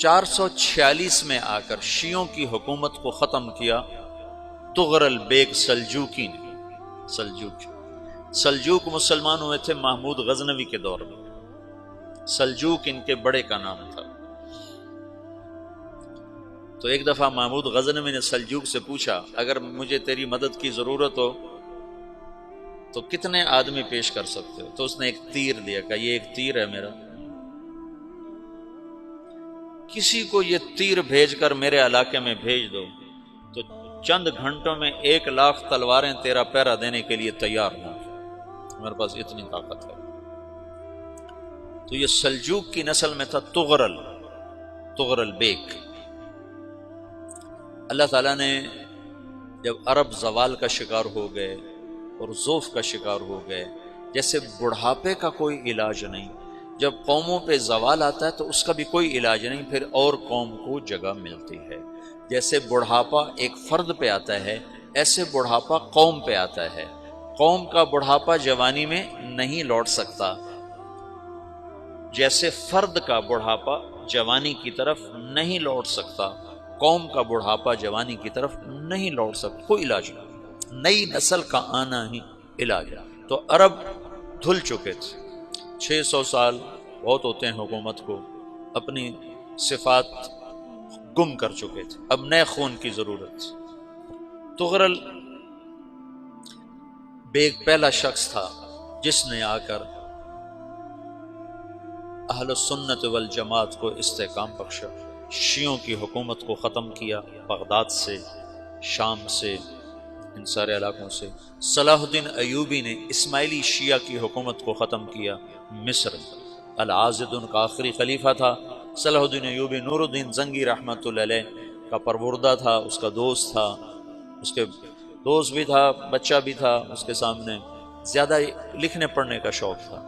446 میں آ کر شیعوں کی حکومت کو ختم کیا تغرل بیگ سلجوکی نے۔ سلجوک مسلمان ہوئے تھے محمود غزنوی کے دور میں، سلجوک ان کے بڑے کا نام تھا۔ تو ایک دفعہ محمود غزنوی نے سلجوک سے پوچھا اگر مجھے تیری مدد کی ضرورت ہو تو کتنے آدمی پیش کر سکتے ہو؟ تو اس نے ایک تیر دیا، کہا یہ ایک تیر ہے میرا، کسی کو یہ تیر بھیج کر میرے علاقے میں بھیج دو تو چند گھنٹوں میں 1,00,000 تلواریں تیرا پہرا دینے کے لیے تیار ہوں، میرے پاس اتنی طاقت ہے۔ تو یہ سلجوک کی نسل میں تھا تغرل بیگ۔ اللہ تعالیٰ نے جب عرب زوال کا شکار ہو گئے اور ضعف کا شکار ہو گئے، جیسے بڑھاپے کا کوئی علاج نہیں، جب قوموں پہ زوال آتا ہے تو اس کا بھی کوئی علاج نہیں، پھر اور قوم کو جگہ ملتی ہے۔ جیسے بڑھاپا ایک فرد پہ آتا ہے، ایسے بڑھاپا قوم پہ آتا ہے۔ قوم کا بڑھاپا جوانی میں نہیں لوٹ سکتا، جیسے فرد کا بڑھاپا جوانی کی طرف نہیں لوٹ سکتا، قوم کا بڑھاپا جوانی کی طرف نہیں لوٹ سکتا، کوئی علاج نہیں، نئی نسل کا آنا ہی علاج ہے۔ تو عرب دھل چکے تھے، 600 سال بہت ہوتے ہیں حکومت کو، اپنی صفات گم کر چکے تھے، اب نئے خون کی ضرورت تھی۔ تغرل بیگ پہلا شخص تھا جس نے آ کر اہل سنت والجماعت کو استحکام بخشا، شیعوں کی حکومت کو ختم کیا، بغداد سے، شام سے، ان سارے علاقوں سے۔ صلاح الدین ایوبی نے اسماعیلی شیعہ کی حکومت کو ختم کیا، مصر میں۔ العاضد ان کا آخری خلیفہ تھا۔ صلاح الدین ایوبی نور الدین زنگی رحمۃ اللہ علیہ کا پروردہ تھا، اس کا دوست تھا، اس کے دوست بھی تھا، بچہ بھی تھا اس کے سامنے، زیادہ لکھنے پڑھنے کا شوق تھا۔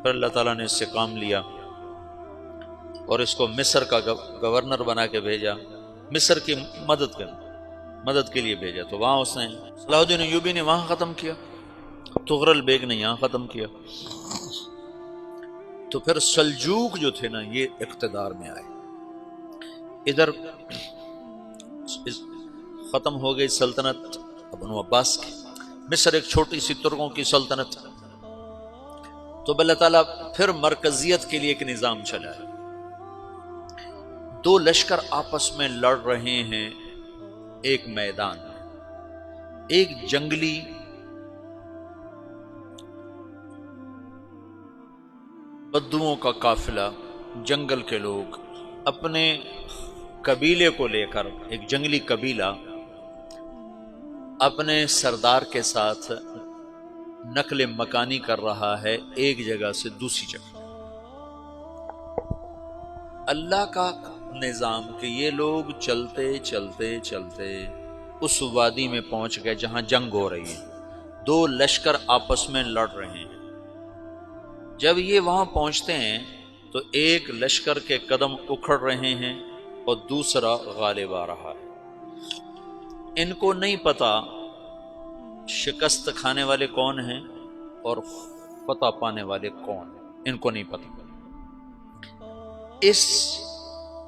پھر اللہ تعالیٰ نے اس سے کام لیا اور اس کو مصر کا گورنر بنا کے بھیجا، مصر کی مدد کے لیے بھیجا۔ تو وہاں اس نے صلاح الدین ایوبی نے وہاں ختم کیا، تغرل بیگ نے یہاں ختم کیا۔ تو پھر سلجوک جو تھے نا یہ اقتدار میں آئے، ادھر ختم ہو گئی سلطنت بنو عباس کی، مصر ایک چھوٹی سی ترکوں کی سلطنت۔ تو اللہ تعالیٰ پھر مرکزیت کے لیے ایک نظام چلایا، دو لشکر آپس میں لڑ رہے ہیں ایک میدان میں، ایک جنگلی بدوؤں کا قافلہ، جنگل کے لوگ اپنے قبیلے کو لے کر، ایک جنگلی قبیلہ اپنے سردار کے ساتھ نقل مکانی کر رہا ہے ایک جگہ سے دوسری جگہ۔ اللہ کا نظام کہ یہ لوگ چلتے چلتے چلتے اس وادی میں پہنچ گئے جہاں جنگ ہو رہی ہے، دو لشکر آپس میں لڑ رہے ہیں۔ جب یہ وہاں پہنچتے ہیں تو ایک لشکر کے قدم اکھڑ رہے ہیں اور دوسرا غالب آ رہا ہے۔ ان کو نہیں پتا شکست کھانے والے کون ہیں اور فتح پانے والے کون ہیں، ان کو نہیں پتا۔ اس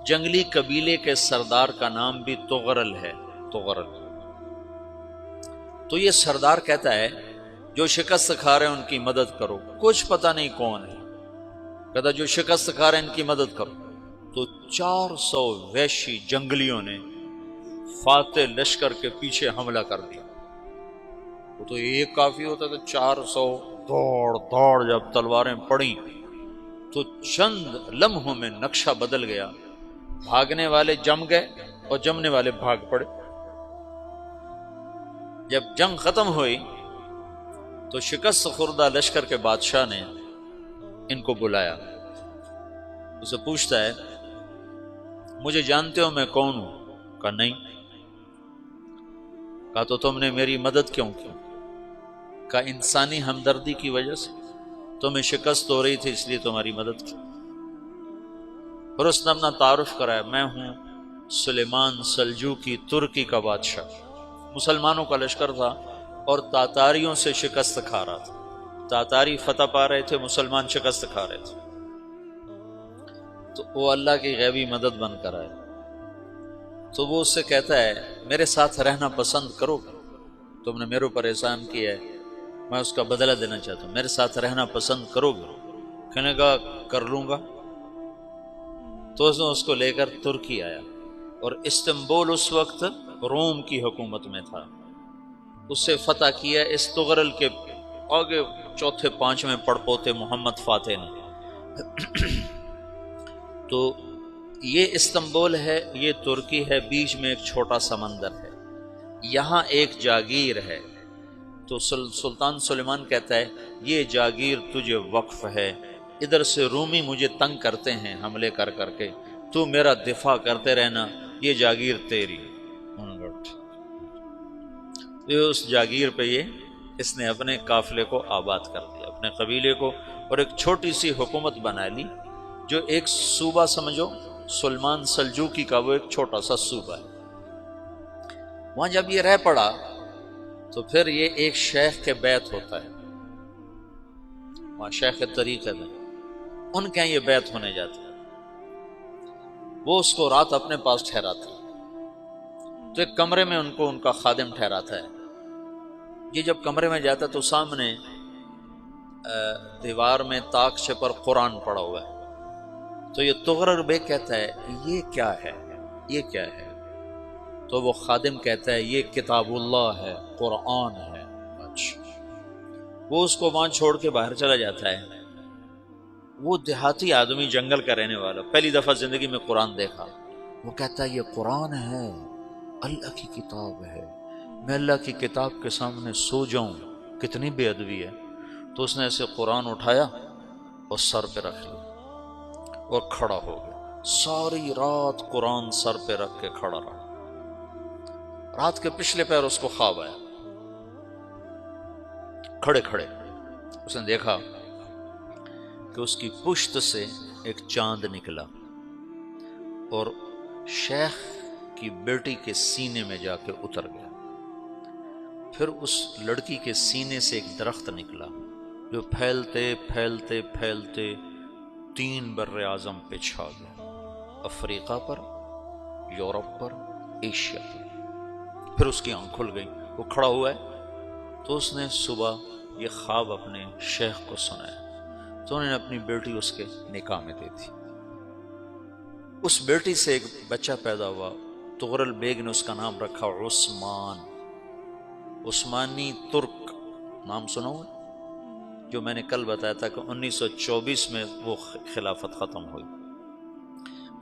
جنگلی قبیلے کے سردار کا نام بھی تغرل ہے، تغرل۔ تو یہ سردار کہتا ہے جو شکست کھا رہے ہیں ان کی مدد کرو، کچھ پتہ نہیں کون ہے، کہتا جو شکست کھا رہے ہیں ان کی مدد کرو۔ تو 400 وحشی جنگلیوں نے فاتح لشکر کے پیچھے حملہ کر دیا۔ وہ تو ایک کافی ہوتا تھا، 400 دوڑ جب تلواریں پڑیں تو چند لمحوں میں نقشہ بدل گیا، بھاگنے والے جم گئے اور جمنے والے بھاگ پڑے۔ جب جنگ ختم ہوئی تو شکست خوردہ لشکر کے بادشاہ نے ان کو بلایا، اسے پوچھتا ہے مجھے جانتے ہو میں کون ہوں؟ کہا نہیں۔ کہا تو تم نے میری مدد کیوں کی؟ کہا انسانی ہمدردی کی وجہ سے، تمہیں شکست ہو رہی تھی اس لیے تمہاری مدد کی۔ اور اس نے اپنا تعارف کرایا، میں ہوں سلیمان سلجوکی، ترکی کا بادشاہ۔ مسلمانوں کا لشکر تھا اور تاتاریوں سے شکست کھا رہا تھا، تاتاری فتح پا رہے تھے، مسلمان شکست کھا رہے تھے۔ تو وہ اللہ کی غیبی مدد بن کر آئے، تو وہ اس سے کہتا ہے میرے ساتھ رہنا پسند کرو گے؟ تم نے میرے اوپر احسان کیا ہے، میں اس کا بدلہ دینا چاہتا ہوں، میرے ساتھ رہنا پسند کرو گے؟ کہنے کا کر لوں گا۔ تو اس نے اس کو لے کر ترکی آیا، اور استنبول اس وقت روم کی حکومت میں تھا، اس سے فتح کیا اس تغرل کے آگے چوتھے پانچویں پڑپوتے محمد فاتح نے۔ تو یہ استنبول ہے، یہ ترکی ہے، بیچ میں ایک چھوٹا سمندر ہے، یہاں ایک جاگیر ہے۔ تو سلطان سلیمان کہتا ہے یہ جاگیر تجھے وقف ہے، ادھر سے رومی مجھے تنگ کرتے ہیں حملے کر کر کے، تو میرا دفاع کرتے رہنا، یہ جاگیر تیری۔ اس جاگیر پہ اس نے اپنے قافلے کو آباد کر دیا، اپنے قبیلے کو، اور ایک چھوٹی سی حکومت بنا لی، جو ایک صوبہ سمجھو سلمان سلجوقی کا، وہ ایک چھوٹا سا صوبہ ہے۔ وہاں جب یہ رہ پڑا تو پھر یہ ایک شیخ کے بیت ہوتا ہے، وہاں شیخ طریقت ہے، ان کے یہ بیت ہونے جاتا ہے، وہ اس کو رات اپنے پاس ٹھہراتا ہے، تو ایک کمرے میں ان کو ان کا خادم ٹھہراتا ہے۔ یہ جب کمرے میں جاتا ہے تو سامنے دیوار میں طاقچے پر قرآن پڑا ہوا ہے، تو یہ تغرل بیگ کہتا ہے یہ کیا ہے، یہ کیا ہے؟ تو وہ خادم کہتا ہے یہ کتاب اللہ ہے، قرآن ہے۔ اچھا، وہ اس کو وہاں چھوڑ کے باہر چلا جاتا ہے۔ وہ دیہاتی آدمی، جنگل کا رہنے والا، پہلی دفعہ زندگی میں قرآن دیکھا، وہ کہتا ہے یہ قرآن ہے، اللہ کی کتاب ہے، میں اللہ کی کتاب کے سامنے سو جاؤں، کتنی بے ادبی ہے۔ تو اس نے ایسے قرآن اٹھایا اور سر پہ رکھ لیا اور کھڑا ہو گیا، ساری رات قرآن سر پہ رکھ کے کھڑا رہا۔ رات کے پچھلے پہر اس کو خواب آیا، کھڑے کھڑے اس نے دیکھا کہ اس کی پشت سے ایک چاند نکلا اور شیخ کی بیٹی کے سینے میں جا کے اتر گیا۔ پھر اس لڑکی کے سینے سے ایک درخت نکلا جو پھیلتے پھیلتے پھیلتے 3 بر اعظم پہ چھا گیا، افریقہ پر، یورپ پر، ایشیا پر۔ پھر اس کی آنکھ کھل گئی، وہ کھڑا ہوا ہے، تو اس نے صبح یہ خواب اپنے شیخ کو سنایا، تو انہوں نے اپنی بیٹی اس کے نکاح میں دے دی۔ اس بیٹی سے ایک بچہ پیدا ہوا، تغرل بیگ نے اس کا نام رکھا عثمان، عثمانی ترک نام سنا ہوا، جو میں نے کل بتایا تھا کہ 1924 میں وہ خلافت ختم ہوئی۔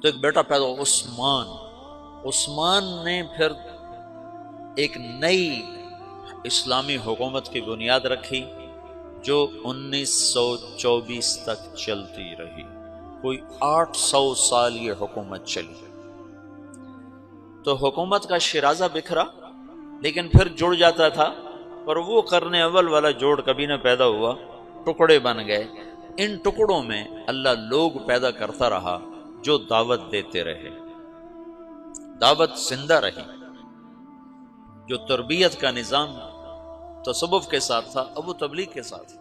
تو ایک بیٹا پیدا ہوا عثمان۔ عثمان نے پھر ایک نئی اسلامی حکومت کی بنیاد رکھی جو 1924 تک چلتی رہی، کوئی 800 سال یہ حکومت چلی۔ تو حکومت کا شیرازہ بکھرا، لیکن پھر جڑ جاتا تھا، اور وہ قرن اول والا جوڑ کبھی نہ پیدا ہوا، ٹکڑے بن گئے۔ ان ٹکڑوں میں اللہ لوگ پیدا کرتا رہا جو دعوت دیتے رہے، دعوت زندہ رہی۔ جو تربیت کا نظام تصوف کے ساتھ تھا اب وہ تبلیغ کے ساتھ۔